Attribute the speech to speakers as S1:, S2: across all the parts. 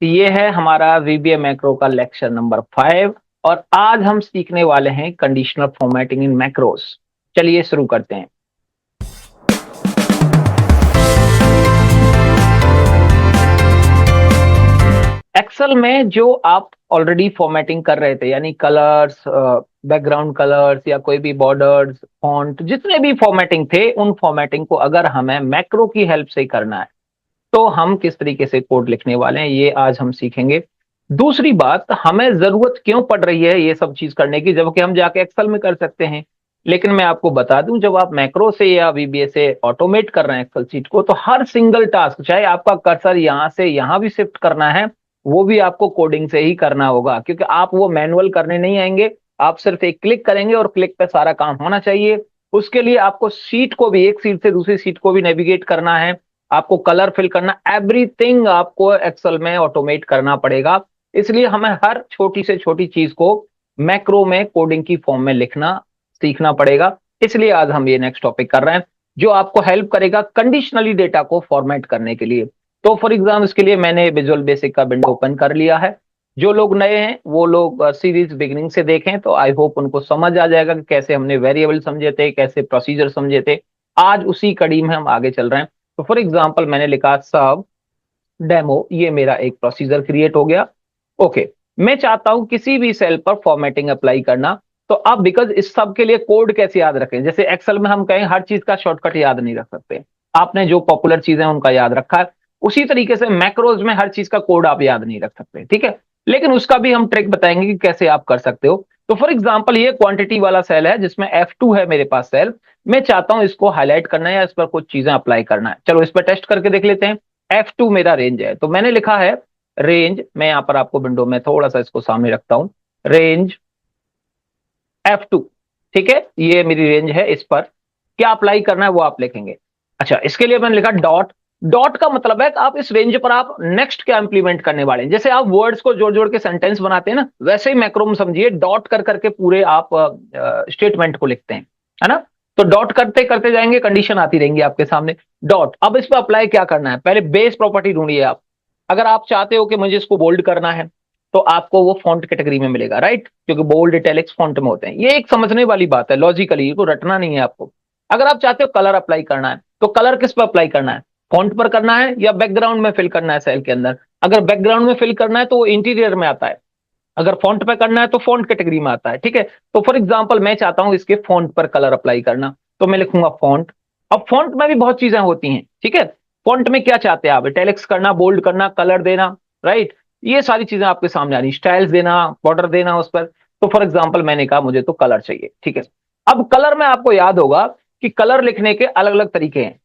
S1: ये है हमारा वीबीए मैक्रो का लेक्चर नंबर 5 और आज हम सीखने वाले हैं कंडीशनल फॉर्मेटिंग इन मैक्रोस। चलिए शुरू करते हैं। एक्सेल में जो आप ऑलरेडी फॉर्मेटिंग कर रहे थे यानी कलर्स, बैकग्राउंड कलर्स या कोई भी बॉर्डर्स, फॉन्ट, जितने भी फॉर्मेटिंग थे उन फॉर्मेटिंग को अगर हमें मैक्रो की हेल्प से करना है तो हम किस तरीके से कोड लिखने वाले हैं ये आज हम सीखेंगे। दूसरी बात, हमें जरूरत क्यों पड़ रही है ये सब चीज करने की जबकि हम जाके एक्सेल में कर सकते हैं। लेकिन मैं आपको बता दूं, जब आप मैक्रो से या वीबीए से ऑटोमेट कर रहे हैं एक्सेल शीट को, तो हर सिंगल टास्क, चाहे आपका कर्सर यहां से यहां भी शिफ्ट करना है, वो भी आपको कोडिंग से ही करना होगा, क्योंकि आप वो मैनुअल करने नहीं आएंगे। आप सिर्फ एक क्लिक करेंगे और क्लिक पे सारा काम होना चाहिए। उसके लिए आपको शीट को भी, एक सीट से दूसरी सीट को भी नेविगेट करना है, आपको कलर फिल करना, एवरीथिंग आपको एक्सेल में ऑटोमेट करना पड़ेगा। इसलिए हमें हर छोटी से छोटी चीज को मैक्रो में कोडिंग की फॉर्म में लिखना सीखना पड़ेगा। इसलिए आज हम ये नेक्स्ट टॉपिक कर रहे हैं जो आपको हेल्प करेगा कंडीशनली डेटा को फॉर्मेट करने के लिए। तो फॉर एग्जाम्पल इसके लिए मैंने विजुअल बेसिक का विंडो ओपन कर लिया है। जो लोग नए हैं वो लोग सीरीज बिगिनिंग से देखें तो आई होप उनको समझ आ जाएगा कि कैसे हमने वेरिएबल समझे थे, कैसे प्रोसीजर समझे थे। आज उसी कड़ी में हम आगे चल रहे हैं। तो फॉर एग्जाम्पल मैंने लिखा सब डेमो, ये मेरा एक प्रोसीजर क्रिएट हो गया। ओके, मैं चाहता हूं किसी भी सेल पर फॉर्मेटिंग अप्लाई करना। तो अब बिकॉज इस सब के लिए कोड कैसे याद रखें, जैसे एक्सेल में हम कहें हर चीज का शॉर्टकट याद नहीं रख सकते, आपने जो पॉपुलर चीजें उनका याद रखा है, उसी तरीके से मैक्रोज में हर चीज का कोड आप याद नहीं रख सकते, ठीक है। लेकिन उसका भी हम ट्रिक बताएंगे कि कैसे आप कर सकते हो। तो फॉर एग्जाम्पल ये क्वांटिटी वाला सेल है जिसमें F2 है मेरे पास सेल। मैं चाहता हूं इसको हाईलाइट करना है या इस पर कुछ चीजें अप्लाई करना है। चलो इस पर टेस्ट करके देख लेते हैं। F2 मेरा रेंज है, तो मैंने लिखा है रेंज, मैं यहां पर आपको विंडो में थोड़ा सा इसको सामने रखता हूं, रेंज F2, ठीक है, ये मेरी रेंज है। इस पर क्या अप्लाई करना है वो आप लिखेंगे। अच्छा, इसके लिए मैंने लिखा डॉट। डॉट का मतलब है कि आप इस रेंज पर आप नेक्स्ट क्या इंप्लीमेंट करने वाले हैं। जैसे आप वर्ड्स को जोड़ जोड़ के सेंटेंस बनाते हैं ना, वैसे ही मैक्रो में समझिए डॉट कर करके पूरे आप स्टेटमेंट को लिखते हैं, है ना। तो डॉट करते करते जाएंगे, कंडीशन आती रहेंगी आपके सामने। डॉट, अब इस पर अप्लाई क्या करना है, पहले बेस प्रॉपर्टी ढूंढिए आप। अगर आप चाहते हो कि मुझे इसको बोल्ड करना है तो आपको वो फॉन्ट कैटेगरी में मिलेगा, राइट, क्योंकि बोल्ड इटैलिक्स फॉन्ट में होते हैं। ये एक समझने वाली बात है, लॉजिकली ये को रटना नहीं है आपको। अगर आप चाहते हो कलर अप्लाई करना है तो कलर किस पर अप्लाई करना है, फॉन्ट पर करना है या बैकग्राउंड में फिल करना है सेल के अंदर। अगर बैकग्राउंड में फिल करना है तो वो इंटीरियर में आता है, अगर फॉन्ट पे करना है तो फॉन्ट कैटेगरी में आता है, ठीक है। तो फॉर एग्जाम्पल मैं चाहता हूं इसके फॉन्ट पर कलर अप्लाई करना, तो मैं लिखूंगा फॉन्ट। अब फॉन्ट में भी बहुत चीजें होती हैं, ठीक है। फॉन्ट में क्या चाहते हैं आप, इटैलिक्स करना, बोल्ड करना, कलर देना, राइट, ये सारी चीजें आपके सामने आ रही, स्टाइल्स देना, बॉर्डर देना उस पर। तो फॉर एग्जाम्पल मैंने कहा मुझे तो कलर चाहिए, ठीक है। अब कलर में आपको याद होगा कि कलर लिखने के अलग अलग तरीके हैं।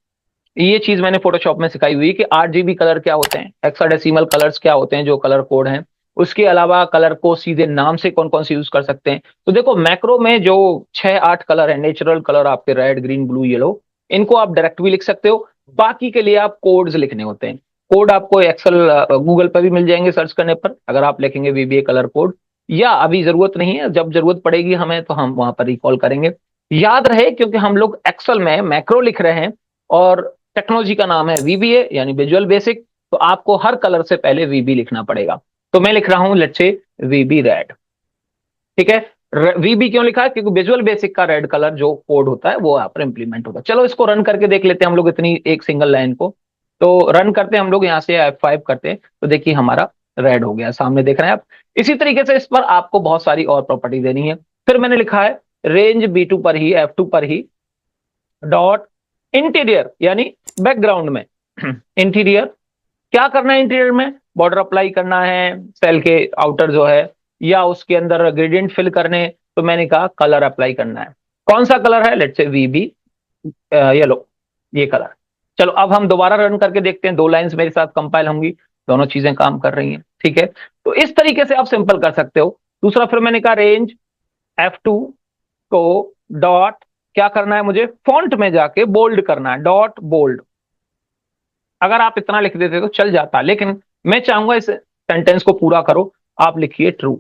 S1: ये चीज मैंने फोटोशॉप में सिखाई हुई कि RGB कलर क्या होते हैं, हेक्साडेसिमल कलर्स क्या होते हैं, जो कलर कोड हैं। उसके अलावा कलर को सीधे नाम से कौन कौन से यूज कर सकते हैं। तो देखो मैक्रो में जो 6-8 कलर है, नेचुरल कलर आपके रेड, ग्रीन, ब्लू, येलो, इनको आप डायरेक्ट भी लिख सकते हो। बाकी के लिए आप कोड्स लिखने होते हैं। कोड आपको एक्सेल, गूगल पर भी मिल जाएंगे सर्च करने पर, अगर आप लिखेंगे वीबीए कलर कोड। या अभी जरूरत नहीं है, जब जरूरत पड़ेगी हमें तो हम वहां पर रिकॉल करेंगे। याद रहे क्योंकि हम लोग एक्सेल में मैक्रो लिख रहे हैं और टेक्नोलॉजी का नाम है वीबीए यानी विजुअल बेसिक। तो आपको हर कलर से पहले वीबी लिखना पड़ेगा। तो मैं लिख रहा हूं लेट्स से वीबी रेड, ठीक है। वीबी क्यों लिखा है, क्योंकि विजुअल बेसिक का रेड कलर जो कोड होता है वो यहाँ पर इंप्लीमेंट होता है। चलो इसको रन करके देख लेते हैं हम लोग, इतनी एक सिंगल लाइन को। तो रन करते हैं हम लोग, यहाँ से F5 करते हैं तो देखिए हमारा रेड हो गया, सामने देख रहे हैं आप। इसी तरीके से इस पर आपको बहुत सारी और प्रॉपर्टी देनी है। फिर मैंने लिखा है रेंज B2 पर ही, F2 पर ही, डॉट इंटीरियर यानी बैकग्राउंड में इंटीरियर क्या करना है, इंटीरियर में बॉर्डर अप्लाई करना है सेल के आउटर जो है, या उसके अंदर ग्रेडियंट फिल करने। तो मैंने कहा कलर अप्लाई करना है। कौन सा कलर है, लेट्स से वीबी येलो, ये कलर। चलो अब हम दोबारा रन करके देखते हैं, दो लाइंस मेरे साथ कंपाइल होंगी, दोनों चीजें काम कर रही हैं, ठीक है। तो इस तरीके से आप सिंपल कर सकते हो। दूसरा फिर मैंने कहा रेंज F2 को डॉट क्या करना है, मुझे फॉन्ट में जाके बोल्ड करना है, डॉट बोल्ड। अगर आप इतना लिख देते तो चल जाता, लेकिन मैं चाहूंगा इस सेंटेंस को पूरा करो। आप लिखिए ट्रू,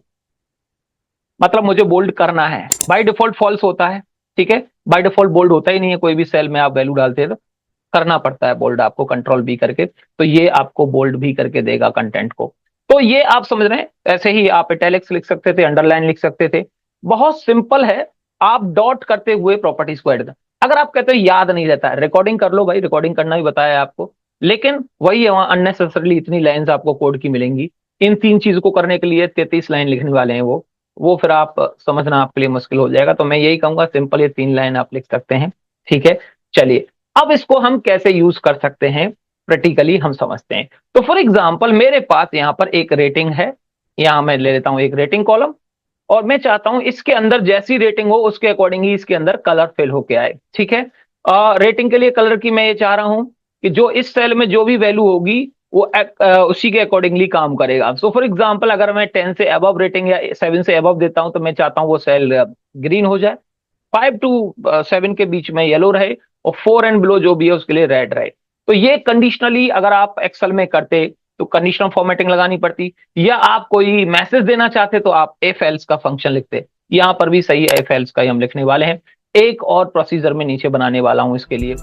S1: मतलब मुझे बोल्ड करना है। बाय डिफॉल्ट फॉल्स होता है, ठीक है, बाय डिफॉल्ट बोल्ड होता ही नहीं है, कोई भी सेल में आप वैल्यू डालते हैं तो करना पड़ता है बोल्ड आपको, कंट्रोल B करके। तो ये आपको बोल्ड भी करके देगा कंटेंट को। तो ये आप समझ रहे हैं, ऐसे ही आप इटैलिक्स लिख सकते थे, अंडरलाइन लिख सकते थे। बहुत सिंपल है। आप डॉट करते हुए प्रॉपर्टीज को ऐड कर, अगर आप कहते हो याद नहीं रहता है, रिकॉर्डिंग कर लो भाई, रिकॉर्डिंग करना भी बताया है आपको। लेकिन वही है, वहां अननेसेसरली इतनी लाइंस आपको कोड की मिलेंगी। इन 3 चीज को करने के लिए 33 लाइन लिखने वाले हैं वो फिर आप समझना आपके लिए मुश्किल हो जाएगा। तो मैं यही कहूंगा, सिंपल ये 3 लाइन आप लिख सकते हैं। ठीक है, चलिए अब इसको हम कैसे यूज कर सकते हैं प्रैक्टिकली हम समझते हैं। तो फॉर एग्जाम्पल मेरे पास यहाँ पर एक रेटिंग है, यहाँ मैं ले लेता हूँ एक रेटिंग कॉलम, और मैं चाहता हूं इसके अंदर जैसी रेटिंग हो उसके अकॉर्डिंग ही इसके अंदर कलर फिल होके आए। ठीक है, रेटिंग के लिए कलर की मैं ये चाह रहा हूं कि जो इस सेल में जो भी वैल्यू होगी वो उसी के अकॉर्डिंगली काम करेगा। सो फॉर एग्जांपल अगर मैं 10 से अबव रेटिंग या 7 से अबव देता हूं तो मैं चाहता हूं वो सेल ग्रीन हो जाए, 5 to 7 के बीच में येलो रहे, और 4 एंड बिलो जो भी है उसके लिए रेड रहे। तो ये कंडीशनली अगर आप एक्सेल में करते तो कंडीशनल फॉर्मेटिंग लगानी पड़ती, या आप कोई मैसेज देना चाहते तो आप एफ एल्स का फंक्शन लिखते। यहां पर भी सही एफ एल्स का ही हम लिखने वाले हैं। एक और प्रोसीजर में नीचे बनाने वाला हूं इसके लिए।